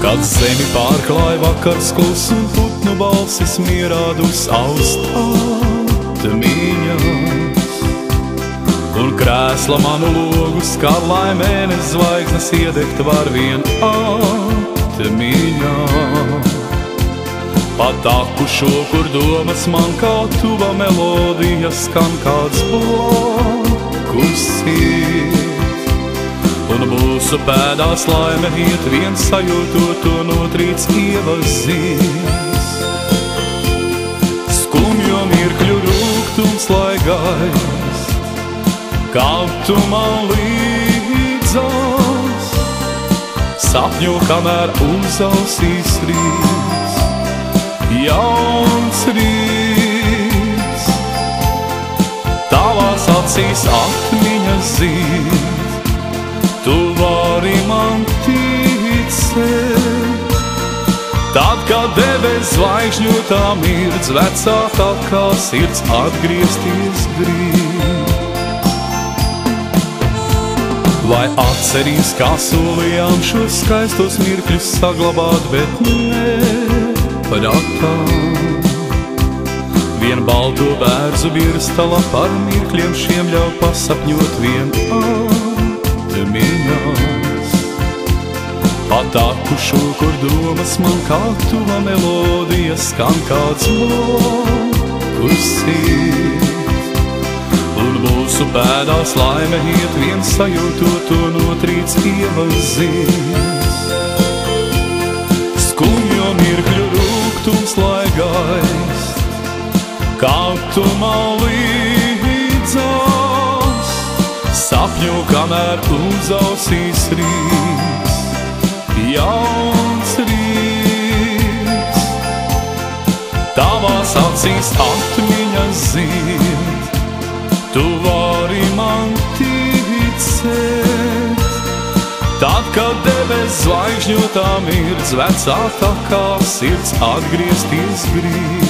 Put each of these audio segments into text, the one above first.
Kad zemi pārklāj vakars klus un putnu balsis mierā dus austāt miņas, un krēsla manu logu skar, lai mēnes zvaigznes iedegt var vien atmiņā. Pa taku šo, kur domas man kā tuva melodija skan, kāds blakus iet, un mūsu pēdās laime iet, viens sajūtot to notrīts ievazīs. Skumjo mirkļu rūgtums lai gaist, kā tu man līdzās, sapņo, kamēr uz ausīs rīts jauns rīts. Tavās acīs atmiņas zīd, tu vari man ticēt. Tad, kad debes zvaigžņotā mirdz, vecākā kā sirds atgriezties grib. Vai atcerīs, kā solījām šos skaistos mirkļus saglabāt, bet neprātā. Vien balto bērzu birstala par mirkļiem šiem ļauj pasapņot vien atmiņās. Pa taku šo, kur domas man kā tuva melodija skan, kāds blakus iet, un mūsu pēdās laime iet, viens sajūtot to notrīts ievazīs. Skumjo mirkļu rūgtums lai gaist, kā tu man līdzās, sapņo, kamēr uz ausīs rīts jauns rīts. Tavās acīs atmiņas zīd, tu vari man ticēt. Tad, kad debes zvaigžņotā mirdz, vecākā kā sirds atgriezties grib.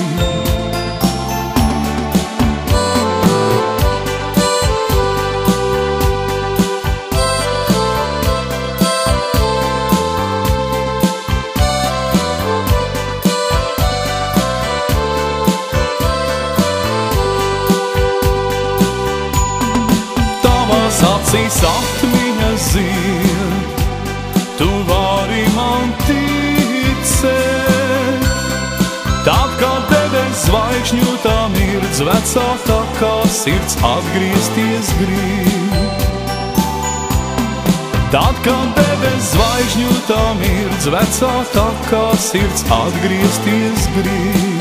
Acīs atmiņas zīd, tu vari man ticēt. Tad, kad debes zvaigžņotā mirdz, vecākā kā sirds atgriezties grib. Tad, kad debes zvaigžņotā mirdz, vecākā kā sirds atgriezties grib.